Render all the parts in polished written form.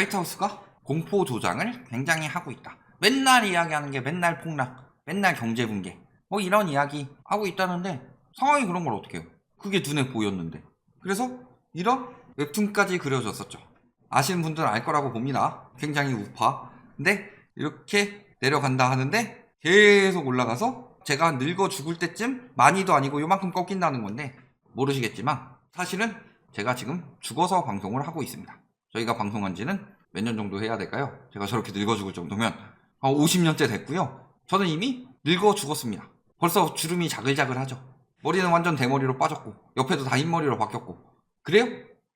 라이트하우스가 공포 조장을 굉장히 하고 있다. 맨날 이야기하는 게 맨날 폭락, 맨날 경제 붕괴 뭐 이런 이야기 하고 있다는데 상황이 그런 걸 어떻게 해요? 그게 눈에 보였는데. 그래서 이런 웹툰까지 그려졌었죠. 아시는 분들은 알 거라고 봅니다. 굉장히 우파. 근데 이렇게 내려간다 하는데 계속 올라가서 제가 늙어 죽을 때쯤 많이도 아니고 요만큼 꺾인다는 건데 모르시겠지만 사실은 제가 지금 죽어서 방송을 하고 있습니다. 저희가 방송한 지는 몇 년 정도 해야 될까요? 제가 저렇게 늙어 죽을 정도면 50년째 됐고요. 저는 이미 늙어 죽었습니다. 벌써 주름이 자글자글하죠. 머리는 완전 대머리로 빠졌고 옆에도 다 흰머리로 바뀌었고. 그래요?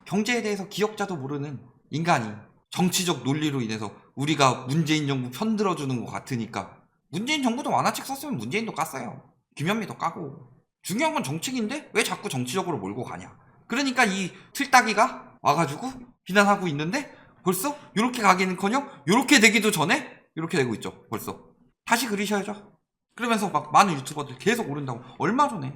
경제에 대해서 기억자도 모르는 인간이 정치적 논리로 인해서 우리가 문재인 정부 편들어주는 것 같으니까 문재인 정부도 만화책 썼으면 문재인도 깠어요. 김현미도 까고. 중요한 건 정책인데 왜 자꾸 정치적으로 몰고 가냐. 그러니까 이 틀딱이가 와가지고 비난하고 있는데 벌써 이렇게 가기는커녕 이렇게 되기도 전에 이렇게 되고 있죠. 벌써 다시 그리셔야죠. 그러면서 막 많은 유튜버들 계속 오른다고. 얼마 전에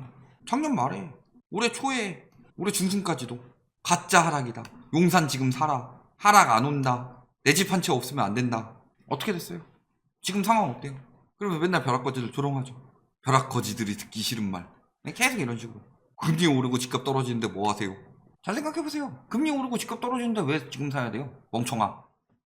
작년 말에 올해 초에 올해 중순까지도 가짜 하락이다. 용산 지금 사라. 하락 안 온다. 내 집 한 채 없으면 안 된다. 어떻게 됐어요? 지금 상황 어때요? 그러면 맨날 벼락거지들 조롱하죠. 벼락거지들이 듣기 싫은 말. 계속 이런 식으로. 금리 오르고 집값 떨어지는데 뭐 하세요? 잘 생각해보세요. 금리 오르고 집값 떨어지는데 왜 지금 사야 돼요? 멍청아.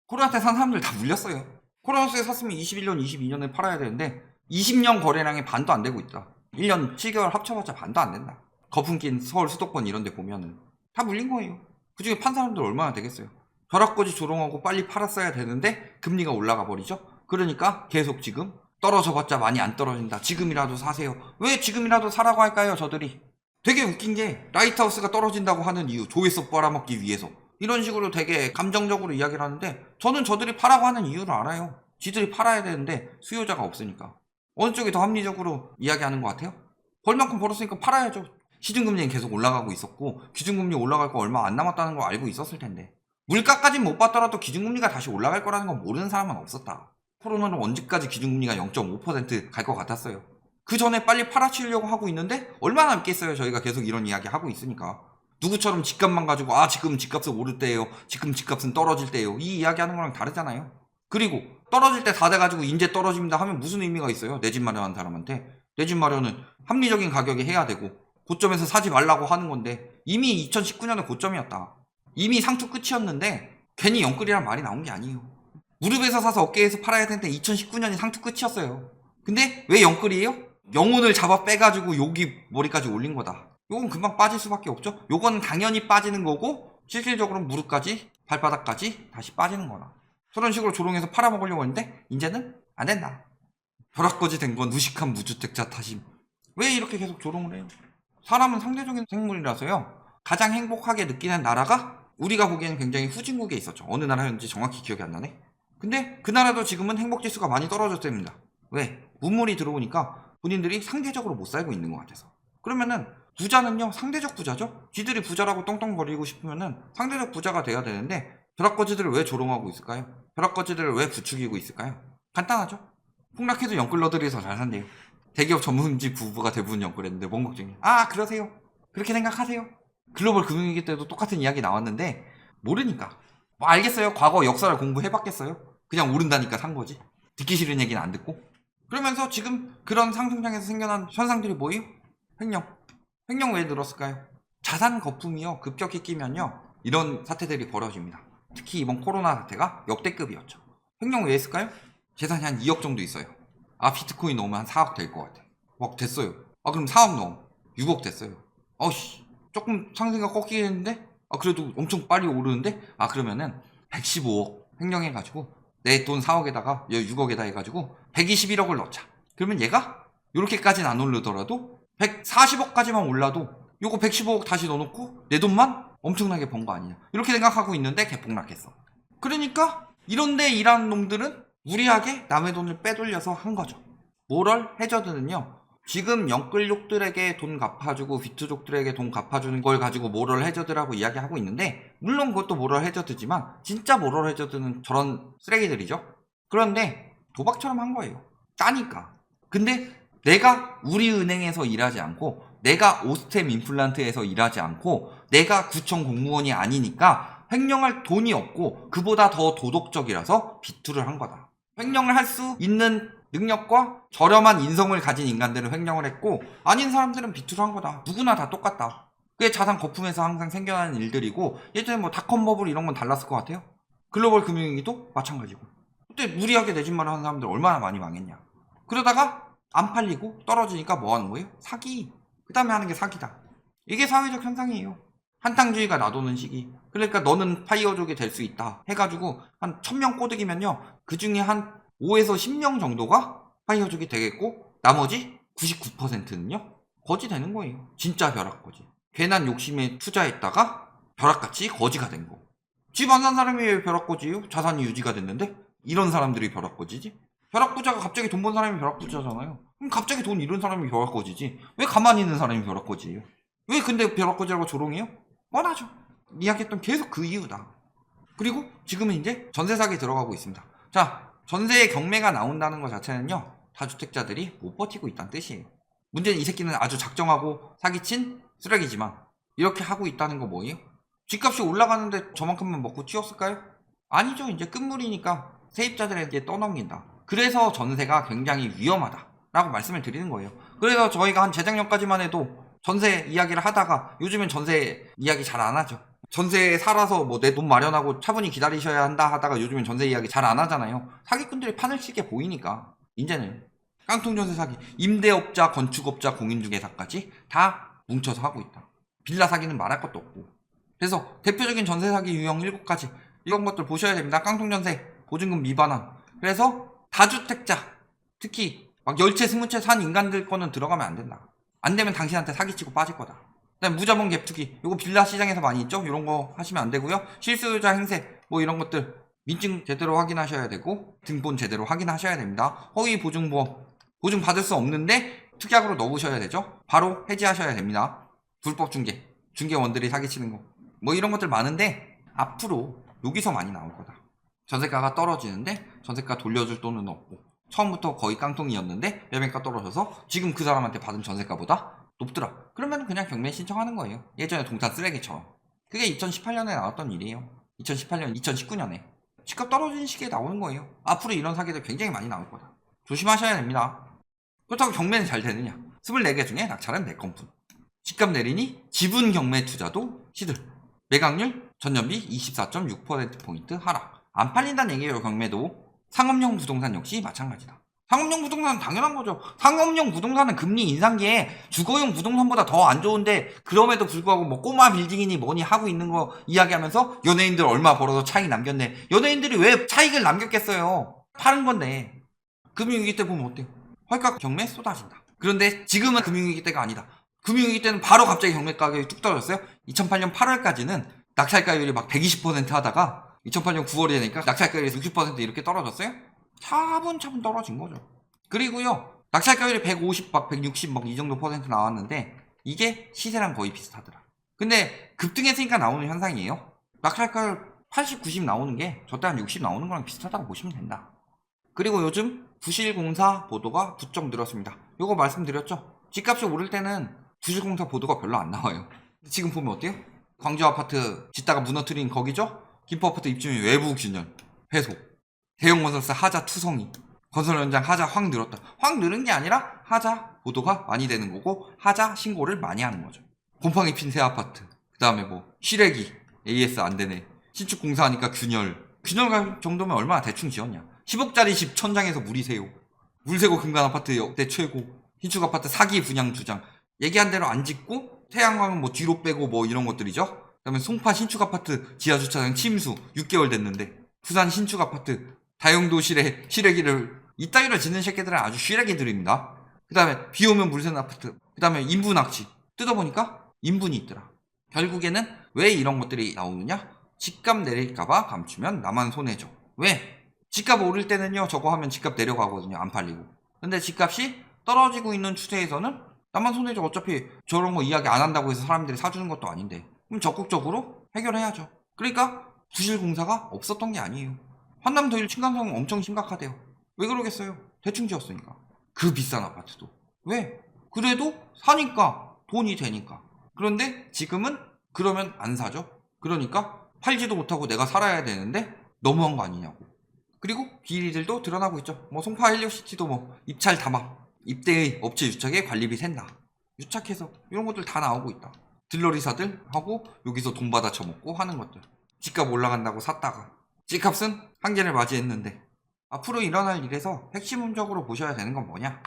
코로나 때 산 사람들 다 물렸어요. 코로나 때 샀으면 21년, 22년에 팔아야 되는데 20년 거래량이 반도 안 되고 있다. 1년 7개월 합쳐봤자 반도 안 된다. 거품 낀 서울 수도권 이런 데 보면은 다 물린 거예요. 그 중에 판 사람들 얼마나 되겠어요? 벼락거지 조롱하고 빨리 팔았어야 되는데 금리가 올라가 버리죠. 그러니까 계속 지금 떨어져봤자 많이 안 떨어진다. 지금이라도 사세요. 왜 지금이라도 사라고 할까요? 저들이. 되게 웃긴 게 라이트하우스가 떨어진다고 하는 이유, 조회수 빨아먹기 위해서 이런 식으로 되게 감정적으로 이야기를 하는데 저는 저들이 파라고 하는 이유를 알아요. 지들이 팔아야 되는데 수요자가 없으니까. 어느 쪽이 더 합리적으로 이야기하는 것 같아요? 벌 만큼 벌었으니까 팔아야죠. 시중금리는 계속 올라가고 있었고 기준금리 올라갈 거 얼마 안 남았다는 거 알고 있었을 텐데 물가까진 못 봤더라도 기준금리가 다시 올라갈 거라는 건 모르는 사람은 없었다. 코로나는 언제까지 기준금리가 0.5% 갈 것 같았어요. 그 전에 빨리 팔아치우려고 하고 있는데 얼마나 있겠어요. 저희가 계속 이런 이야기 하고 있으니까. 누구처럼 집값만 가지고 지금 집값은 오를 때예요. 지금 집값은 떨어질 때예요. 이 이야기 하는 거랑 다르잖아요. 그리고 떨어질 때 다 돼가지고 이제 떨어집니다 하면 무슨 의미가 있어요? 내 집 마련한 사람한테. 내 집 마련은 합리적인 가격에 해야 되고 고점에서 사지 말라고 하는 건데 이미 2019년에 고점이었다. 이미 상투 끝이었는데 괜히 영끌이란 말이 나온 게 아니에요. 무릎에서 사서 어깨에서 팔아야 되는데 2019년이 상투 끝이었어요. 근데 왜 영끌이에요? 영혼을 잡아 빼가지고 여기 머리까지 올린 거다. 요건 금방 빠질 수밖에 없죠. 요건 당연히 빠지는 거고 실질적으로 무릎까지 발바닥까지 다시 빠지는 거라. 그런 식으로 조롱해서 팔아먹으려고 했는데 이제는 안 된다. 벼락거지 된 건 무식한 무주택자 탓임. 왜 이렇게 계속 조롱을 해요? 사람은 상대적인 생물이라서요. 가장 행복하게 느끼는 나라가 우리가 보기에는 굉장히 후진국에 있었죠. 어느 나라였는지 정확히 기억이 안 나네. 근데 그 나라도 지금은 행복지수가 많이 떨어졌답니다. 왜? 문물이 들어오니까 본인들이 상대적으로 못 살고 있는 것 같아서. 그러면은 부자는요 상대적 부자죠. 쥐들이 부자라고 떵떵거리고 싶으면은 상대적 부자가 돼야 되는데 벼락거지들을 왜 조롱하고 있을까요? 벼락거지들을 왜 부추기고 있을까요? 간단하죠. 폭락해도 영끌러들이 더 잘 산대요. 대기업 전문직 부부가 대부분 영끌했는데 뭔 걱정이에요? 그러세요. 그렇게 생각하세요. 글로벌 금융위기 때도 똑같은 이야기 나왔는데 모르니까. 뭐 알겠어요. 과거 역사를 공부해봤겠어요. 그냥 오른다니까 산 거지. 듣기 싫은 얘기는 안 듣고. 그러면서 지금 그런 상승장에서 생겨난 현상들이 뭐예요? 횡령. 횡령 왜 늘었을까요? 자산 거품이요 급격히 끼면요 이런 사태들이 벌어집니다. 특히 이번 코로나 사태가 역대급이었죠. 횡령 왜 했을까요? 재산이 한 2억 정도 있어요. 비트코인 넣으면 한 4억 될 것 같아. 막 됐어요. 그럼 4억 넣어. 6억 됐어요. 조금 상승가 꺾이겠는데? 그래도 엄청 빨리 오르는데? 그러면은 115억 횡령해가지고 내 돈 4억에다가 6억에다 해가지고 121억을 넣자. 그러면 얘가 요렇게까지는 안 오르더라도 140억까지만 올라도 요거 115억 다시 넣어놓고 내 돈만 엄청나게 번 거 아니냐. 이렇게 생각하고 있는데 개폭락했어. 그러니까 이런데 일하는 놈들은 무리하게 남의 돈을 빼돌려서 한 거죠. 모럴 해저드는요. 지금 영끌족들에게 돈 갚아주고 비트족들에게 돈 갚아주는 걸 가지고 모럴 해저드라고 이야기하고 있는데 물론 그것도 모럴 해저드지만 진짜 모럴 해저드는 저런 쓰레기들이죠. 그런데 도박처럼 한 거예요. 짜니까. 근데 내가 우리은행에서 일하지 않고 내가 오스템 임플란트에서 일하지 않고 내가 구청 공무원이 아니니까 횡령할 돈이 없고 그보다 더 도덕적이라서 비투를 한 거다. 횡령을 할 수 있는 능력과 저렴한 인성을 가진 인간들은 횡령을 했고 아닌 사람들은 비투를 한 거다. 누구나 다 똑같다. 그게 자산 거품에서 항상 생겨나는 일들이고 예전에 뭐 닷컴 버블 이런 건 달랐을 것 같아요. 글로벌 금융위기도 마찬가지고. 그때 무리하게 내 집 마련하는 사람들 얼마나 많이 망했냐. 그러다가 안 팔리고 떨어지니까 뭐 하는 거예요? 사기. 그 다음에 하는 게 사기다. 이게 사회적 현상이에요. 한탕주의가 나도는 시기. 그러니까 너는 파이어족이 될 수 있다 해가지고 한 1000명 꼬드기면요 그 중에 한 5에서 10명 정도가 파이어족이 되겠고 나머지 99%는요 거지 되는 거예요. 진짜 벼락거지. 괜한 욕심에 투자했다가 벼락같이 거지가 된 거. 집 안 산 사람이 왜 벼락거지예요? 자산이 유지가 됐는데? 이런 사람들이 벼락거지지? 벼락부자가 갑자기 돈 번 사람이 벼락부자잖아요. 그럼 갑자기 돈 잃은 사람이 벼락거지지. 왜 가만히 있는 사람이 벼락거지예요? 왜 근데 벼락거지라고 조롱해요? 뻔하죠. 이야기했던 계속 그 이유다. 그리고 지금은 이제 전세 사기에 들어가고 있습니다. 자, 전세의 경매가 나온다는 것 자체는요 다주택자들이 못 버티고 있다는 뜻이에요. 문제는 이 새끼는 아주 작정하고 사기친 쓰레기지만 이렇게 하고 있다는 거 뭐예요? 집값이 올라가는데 저만큼만 먹고 튀었을까요? 아니죠. 이제 끝물이니까 세입자들에게 떠넘긴다. 그래서 전세가 굉장히 위험하다 라고 말씀을 드리는 거예요. 그래서 저희가 한 재작년까지만 해도 전세 이야기를 하다가 요즘엔 전세 이야기 잘 안 하죠. 전세에 살아서 뭐 내 돈 마련하고 차분히 기다리셔야 한다 하다가 요즘엔 전세 이야기 잘 안 하잖아요. 사기꾼들이 판을 치게 보이니까 이제는 깡통전세 사기, 임대업자, 건축업자, 공인중개사까지 다 뭉쳐서 하고 있다. 빌라 사기는 말할 것도 없고. 그래서 대표적인 전세 사기 유형 7가지 이런 것들 보셔야 됩니다. 깡통전세, 보증금 미반환. 그래서 다주택자, 특히 막 10채, 20채 산 인간들 거는 들어가면 안 된다. 안 되면 당신한테 사기치고 빠질 거다. 그다음에 무자본 갭투기, 이거 빌라 시장에서 많이 있죠? 이런 거 하시면 안 되고요. 실수요자 행세, 뭐 이런 것들 민증 제대로 확인하셔야 되고 등본 제대로 확인하셔야 됩니다. 허위 보증보험, 보증 받을 수 없는데 특약으로 넣으셔야 되죠? 바로 해지하셔야 됩니다. 불법 중개, 중개원들이 사기치는 거, 뭐 이런 것들 많은데 앞으로 여기서 많이 나올 거다. 전세가가 떨어지는데 전세가 돌려줄 돈은 없고 처음부터 거의 깡통이었는데 매매가 떨어져서 지금 그 사람한테 받은 전세가보다 높더라. 그러면 그냥 경매 신청하는 거예요. 예전에 동탄 쓰레기처럼. 그게 2018년에 나왔던 일이에요. 2018년, 2019년에. 집값 떨어지는 시기에 나오는 거예요. 앞으로 이런 사기들 굉장히 많이 나올 거다. 조심하셔야 됩니다. 그렇다고 경매는 잘 되느냐? 24개 중에 낙찰은 4건뿐. 집값 내리니 지분 경매 투자도 시들. 매각률 전년비 24.6%포인트 하락. 안 팔린다는 얘기예요. 경매도. 상업용 부동산 역시 마찬가지다. 상업용 부동산은 당연한 거죠. 상업용 부동산은 금리 인상기에 주거용 부동산보다 더 안 좋은데 그럼에도 불구하고 뭐 꼬마 빌딩이니 뭐니 하고 있는 거 이야기하면서 연예인들 얼마 벌어서 차익 남겼네. 연예인들이 왜 차익을 남겼겠어요? 파는 건데. 금융위기 때 보면 어때요? 헐값 경매 쏟아진다. 그런데 지금은 금융위기 때가 아니다. 금융위기 때는 바로 갑자기 경매 가격이 뚝 떨어졌어요. 2008년 8월까지는 낙찰가율이 막 120% 하다가 2008년 9월이 되니까 낙찰가율이 60% 이렇게 떨어졌어요. 차분차분 떨어진 거죠. 그리고요 낙찰가율이 150, 막 160, 막 이 정도 퍼센트 나왔는데 이게 시세랑 거의 비슷하더라. 근데 급등했으니까 나오는 현상이에요. 낙찰가율 80, 90 나오는 게 저때 한 60 나오는 거랑 비슷하다고 보시면 된다. 그리고 요즘 부실공사 보도가 부쩍 늘었습니다. 요거 말씀드렸죠. 집값이 오를 때는 부실공사 보도가 별로 안 나와요. 지금 보면 어때요? 광주 아파트 짓다가 무너뜨린 거기죠? 김포 아파트 입주민 외부 균열, 회소, 대형 건설사 하자 투성이, 건설 현장 하자 확 늘었다. 확 늘은 게 아니라 하자 보도가 많이 되는 거고 하자 신고를 많이 하는 거죠. 곰팡이 핀 새 아파트, 그 다음에 뭐 시래기, AS 안 되네, 신축 공사하니까 균열 가격 정도면 얼마나 대충 지었냐. 10억짜리 집 천장에서 물이 새요. 물 새고 금간 아파트 역대 최고. 신축 아파트 사기 분양 주장. 얘기한 대로 안 짓고 태양광은 뭐 뒤로 빼고 뭐 이런 것들이죠. 그다음에 송파 신축 아파트 지하주차장 침수 6개월 됐는데, 부산 신축 아파트 다용도실에 시래기를 이따위로 짓는 새끼들은 아주 시래기들입니다. 그 다음에 비 오면 물 새는 아파트, 그 다음에 인분 낚시 뜯어보니까 인분이 있더라. 결국에는 왜 이런 것들이 나오느냐? 집값 내릴까봐 감추면 나만 손해죠. 왜? 집값 오를 때는요 저거 하면 집값 내려가거든요. 안 팔리고. 근데 집값이 떨어지고 있는 추세에서는 나만 손해죠. 어차피 저런 거 이야기 안 한다고 해서 사람들이 사주는 것도 아닌데. 그럼 적극적으로 해결해야죠. 그러니까 부실공사가 없었던 게 아니에요. 한남더일 층간소음 엄청 심각하대요. 왜 그러겠어요? 대충 지었으니까. 그 비싼 아파트도. 왜? 그래도 사니까 돈이 되니까. 그런데 지금은 그러면 안 사죠. 그러니까 팔지도 못하고 내가 살아야 되는데 너무한 거 아니냐고. 그리고 비리들도 드러나고 있죠. 뭐 송파 헬리오시티도 뭐 입찰 담합, 입대의 업체 유착에 관리비 샌다, 유착해서 이런 것들 다 나오고 있다. 들러리사들 하고 여기서 돈 받아 처먹고 하는 것들. 집값 올라간다고 샀다가 집값은 한계를 맞이했는데 앞으로 일어날 일에서 핵심적으로 보셔야 되는 건 뭐냐.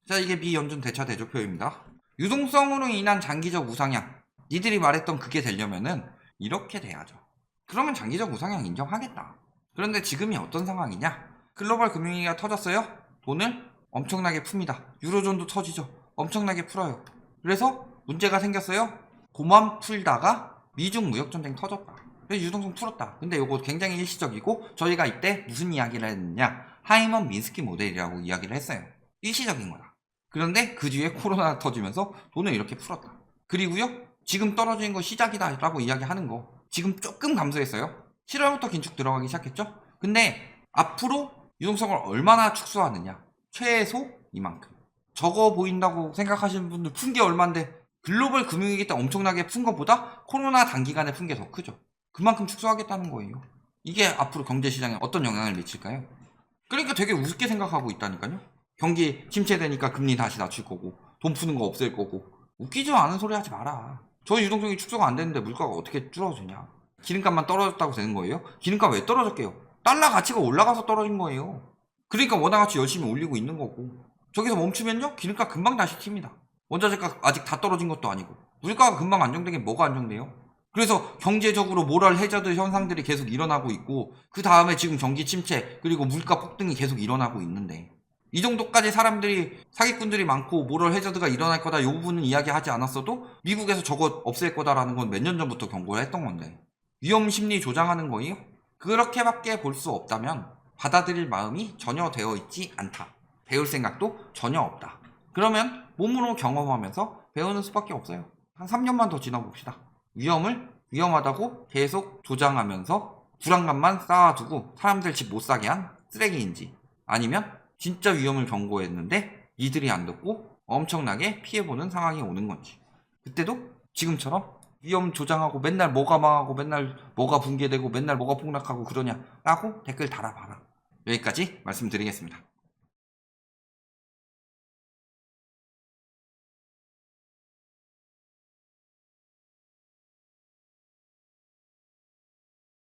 자, 이게 미연준 대차 대조표입니다. 유동성으로 인한 장기적 우상향, 니들이 말했던 그게 되려면은 이렇게 돼야죠. 그러면 장기적 우상향 인정하겠다. 그런데 지금이 어떤 상황이냐. 글로벌 금융위기가 터졌어요. 돈을 엄청나게 풉니다. 유로존도 터지죠. 엄청나게 풀어요. 그래서 문제가 생겼어요. 고만 풀다가 미중 무역전쟁 터졌다. 그래서 유동성 풀었다. 근데 이거 굉장히 일시적이고 저희가 이때 무슨 이야기를 했느냐, 하이먼 민스키 모델이라고 이야기를 했어요. 일시적인 거다. 그런데 그 뒤에 코로나 터지면서 돈을 이렇게 풀었다. 그리고요, 지금 떨어지는 거 시작이다 라고 이야기하는 거 지금 조금 감소했어요. 7월부터 긴축 들어가기 시작했죠. 근데 앞으로 유동성을 얼마나 축소하느냐, 최소 이만큼. 적어 보인다고 생각하시는 분들 푼 게 얼만데 글로벌 금융위기 때 엄청나게 푼 것보다 코로나 단기간에 푼 게 더 크죠. 그만큼 축소하겠다는 거예요. 이게 앞으로 경제시장에 어떤 영향을 미칠까요? 그러니까 되게 우습게 생각하고 있다니까요. 경기 침체되니까 금리 다시 낮출 거고 돈 푸는 거 없앨 거고. 웃기지도 않은 소리 하지 마라. 저희 유동성이 축소가 안 되는데 물가가 어떻게 줄어드냐. 기름값만 떨어졌다고 되는 거예요? 기름값 왜 떨어졌게요? 달러 가치가 올라가서 떨어진 거예요. 그러니까 원화가치 열심히 올리고 있는 거고. 저기서 멈추면요, 기름값 금방 다시 튑니다. 원자재가 아직 다 떨어진 것도 아니고. 물가가 금방 안정되긴 뭐가 안정돼요? 그래서 경제적으로 모럴 해저드 현상들이 계속 일어나고 있고, 그 다음에 지금 경기 침체 그리고 물가 폭등이 계속 일어나고 있는데, 이 정도까지 사람들이, 사기꾼들이 많고 모럴 해저드가 일어날 거다 이 부분은 이야기하지 않았어도 미국에서 저거 없앨 거다라는 건 몇 년 전부터 경고를 했던 건데, 위험 심리 조장하는 거예요? 그렇게밖에 볼 수 없다면 받아들일 마음이 전혀 되어 있지 않다. 배울 생각도 전혀 없다. 그러면 몸으로 경험하면서 배우는 수밖에 없어요. 한 3년만 더 지나봅시다. 위험을 위험하다고 계속 조장하면서 불안감만 쌓아두고 사람들 집 못 사게 한 쓰레기인지, 아니면 진짜 위험을 경고했는데 니들이 안 듣고 엄청나게 피해보는 상황이 오는 건지. 그때도 지금처럼 위험 조장하고 맨날 뭐가 망하고 맨날 뭐가 붕괴되고 맨날 뭐가 폭락하고 그러냐라고 댓글 달아봐라. 여기까지 말씀드리겠습니다.